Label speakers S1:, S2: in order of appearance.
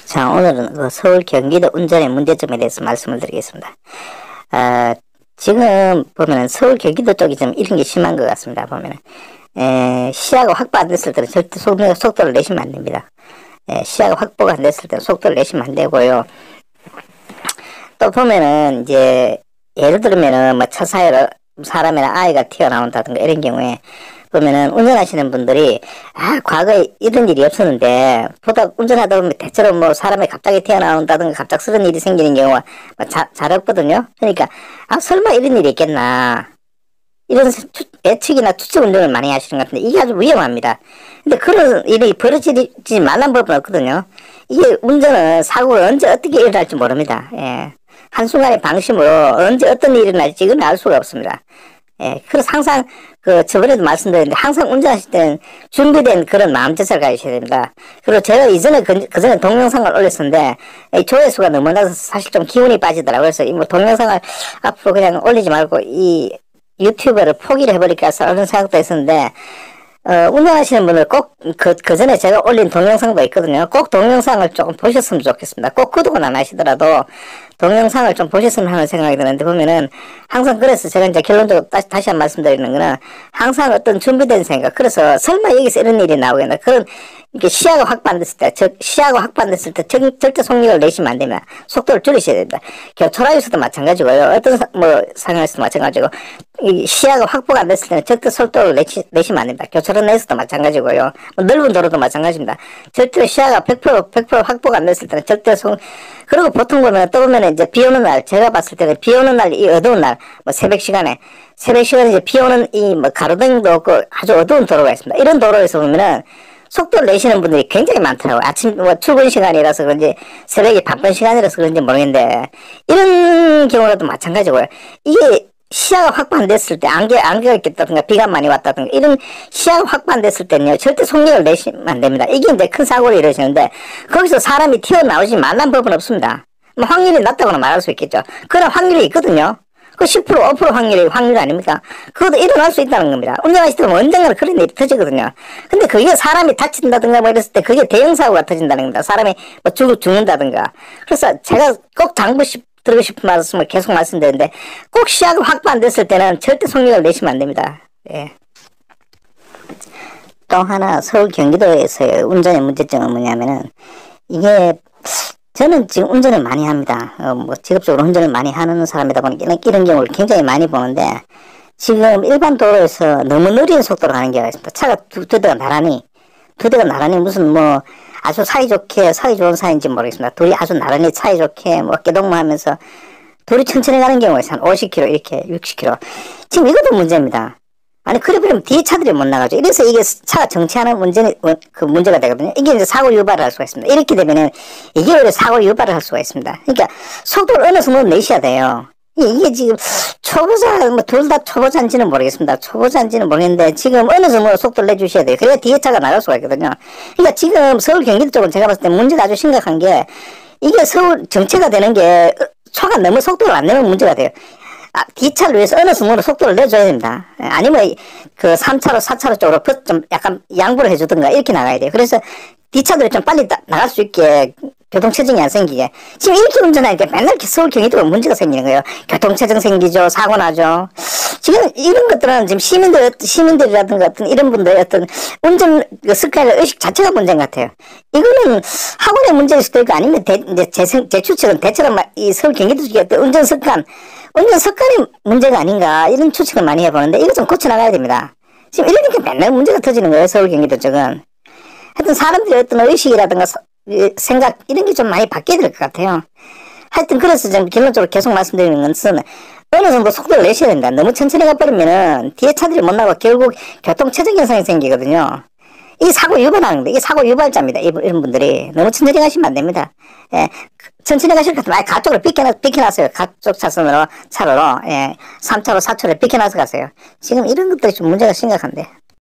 S1: 자, 오늘은 그 서울 경기도 운전의 문제점에 대해서 말씀을 드리겠습니다. 지금 보면은 서울 경기도 쪽이 좀 이런 게 심한 것 같습니다. 보면은, 시야가 확보 안 됐을 때는 절대 속도를 내시면 안 됩니다. 시야가 확보가 안 됐을 때는 속도를 내시면 안 되고요. 또 보면은, 이제, 예를 들면은, 뭐, 차 사이로 사람이나 아이가 튀어나온다든가 이런 경우에, 보면은 운전하시는 분들이 과거에 이런 일이 없었는데 보다 운전하다 보면 대체로 뭐 사람이 갑자기 튀어나온다든가 갑작스런 일이 생기는 경우가 잘 없거든요. 그러니까 설마 이런 일이 있겠나 이런 예측이나 추측 운전을 많이 하시는 것 같은데 이게 아주 위험합니다. 근데 그런 일이 벌어지지 말란 법은 없거든요. 이게 운전은 사고가 언제 어떻게 일어날지 모릅니다. 한순간의 방심으로 언제 어떤 일이 일어날지 이건 알 수가 없습니다. 그래서 항상, 저번에도 말씀드렸는데, 항상 운전하실 때는 준비된 그런 마음자세를 가지셔야 됩니다. 그리고 제가 이전에, 그전에 동영상을 올렸었는데, 조회수가 너무 나서 사실 좀 기운이 빠지더라고요. 그래서 이 뭐 동영상을 앞으로 그냥 올리지 말고, 이 유튜브를 포기를 해버릴까 그런 생각도 했었는데, 운전하시는 분들 꼭, 그전에 제가 올린 동영상도 있거든요. 꼭 동영상을 조금 보셨으면 좋겠습니다. 꼭 구독은 안 하시더라도, 동영상을 좀 보셨으면 하는 생각이 드는데, 보면은, 항상 그래서 제가 이제 결론적으로 다시 한 번 말씀드리는 거는, 항상 어떤 준비된 생각, 그래서 설마 여기서 이런 일이 나오겠나, 그런, 이렇게 시야가 확보 안 됐을 때, 시야가 확보 안 됐을 때 절대 속력을 내시면 안 됩니다. 속도를 줄이셔야 됩니다. 교차로에서도 마찬가지고요. 어떤 상황에서도 마찬가지고, 이 시야가 확보가 안 됐을 때는 절대 속도를 내시면 안 됩니다. 교차로 내에서도 마찬가지고요. 넓은 도로도 마찬가지입니다. 절대 시야가 100% 확보가 안 됐을 때는 절대 그리고 보통 보면 또 보면 이제 비 오는 날, 제가 봤을 때는 비 오는 날, 이 어두운 날, 뭐 새벽 시간에 이제 비 오는 이 뭐 가로등도 없고 아주 어두운 도로가 있습니다. 이런 도로에서 보면은 속도를 내시는 분들이 굉장히 많더라고요. 아침 뭐 출근 시간이라서 그런지 새벽에 바쁜 시간이라서 그런지 모르겠는데 이런 경우라도 마찬가지고요. 이게 시야가 확보 안 됐을 때 안개가 있겠다든가 비가 많이 왔다든가 이런 시야가 확보 안 됐을 때는요 절대 속력을 내시면 안 됩니다. 이게 이제 큰 사고를 일으키는데 거기서 사람이 튀어나오지 말란 법은 없습니다. 뭐 확률이 낮다고는 말할 수 있겠죠. 그런 확률이 있거든요. 그 10%, 5% 확률 아닙니까? 그것도 일어날 수 있다는 겁니다. 운전하실 때 언젠가는 그런 일이 터지거든요. 근데 그게 사람이 다친다든가 뭐 이랬을 때 그게 대형사고가 터진다는 겁니다. 사람이 뭐 죽는다든가. 그래서 제가 꼭 드리고 싶은 말씀을 계속 말씀드리는데 꼭 시야가 확보 안 됐을 때는 절대 속력을 내시면 안 됩니다. 또 하나 서울 경기도에서의 운전의 문제점은 뭐냐면은 이게 저는 지금 운전을 많이 합니다. 뭐 직업적으로 운전을 많이 하는 사람이다 보니까 이런 경우를 굉장히 많이 보는데 지금 일반 도로에서 너무 느린 속도로 가는 경우가 있습니다. 차가 두 대가 나란히 무슨 뭐 아주 사이 좋은 사이인지 모르겠습니다. 둘이 아주 나란히 사이좋게 뭐 어깨동무하면서 둘이 천천히 가는 경우가 있어요. 한 50km 이렇게 60km. 지금 이것도 문제입니다. 아니 그래 버리면 뒤에 차들이 못 나가죠. 이래서 이게 차가 정체하는 문제가 되거든요. 이게 이제 사고 유발을 할 수가 있습니다. 이렇게 되면은 이게 오히려 사고 유발을 할 수가 있습니다. 그러니까 속도를 어느 정도 내셔야 돼요. 이게 지금 초보자 뭐 둘 다 초보자인지는 모르겠습니다. 초보자인지는 모르겠는데 지금 어느 정도 속도를 내주셔야 돼요. 그래야 뒤에 차가 나갈 수가 있거든요. 그러니까 지금 서울 경기도 쪽은 제가 봤을 때 문제가 아주 심각한 게 이게 서울 정체가 되는 게 초가 너무 속도를 안 내면 문제가 돼요. 뒷차를 위해서 어느 순간으로 속도를 내줘야 됩니다. 아니면 그 3차로 4차로 쪽으로 좀 약간 양보를 해주든가 이렇게 나가야 돼요. 그래서 뒷차들이 좀 빨리 나갈 수 있게 교통체증이 안 생기게. 지금 이렇게 운전하니까 맨날 이렇게 서울 경기도가 문제가 생기는 거예요. 교통체증 생기죠. 사고 나죠. 지금 이런 것들은 지금 시민들이라든가 어떤 이런 분들의 어떤 운전 습관의 의식 자체가 문제인 것 같아요. 이거는 학원의 문제일 수도 있고 아니면 제 추측은 대체로 이 서울 경기도 쪽에 운전 습관이 문제가 아닌가 이런 추측을 많이 해보는데 이거 좀 고쳐나가야 됩니다. 지금 이러니까 맨날 문제가 터지는 거예요. 서울 경기도 쪽은. 하여튼 사람들의 어떤 의식이라든가 생각 이런 게 좀 많이 바뀌어야 될 것 같아요. 하여튼 그래서 좀 결론적으로 계속 말씀드리는 것은 어느 정도 속도를 내셔야 된다. 너무 천천히 가버리면은 뒤에 차들이 못 나고 결국 교통체증 현상이 생기거든요. 이 사고 유발하는 거예요. 이게 사고 유발자입니다. 이런 분들이 너무 천천히 가시면 안 됩니다. 천천히 가실 것 같으면 가쪽으로 삐켜놨어요. 가쪽 차로로 3차로 4차로 삐켜놔서 가세요. 지금 이런 것들이 좀 문제가 심각한데.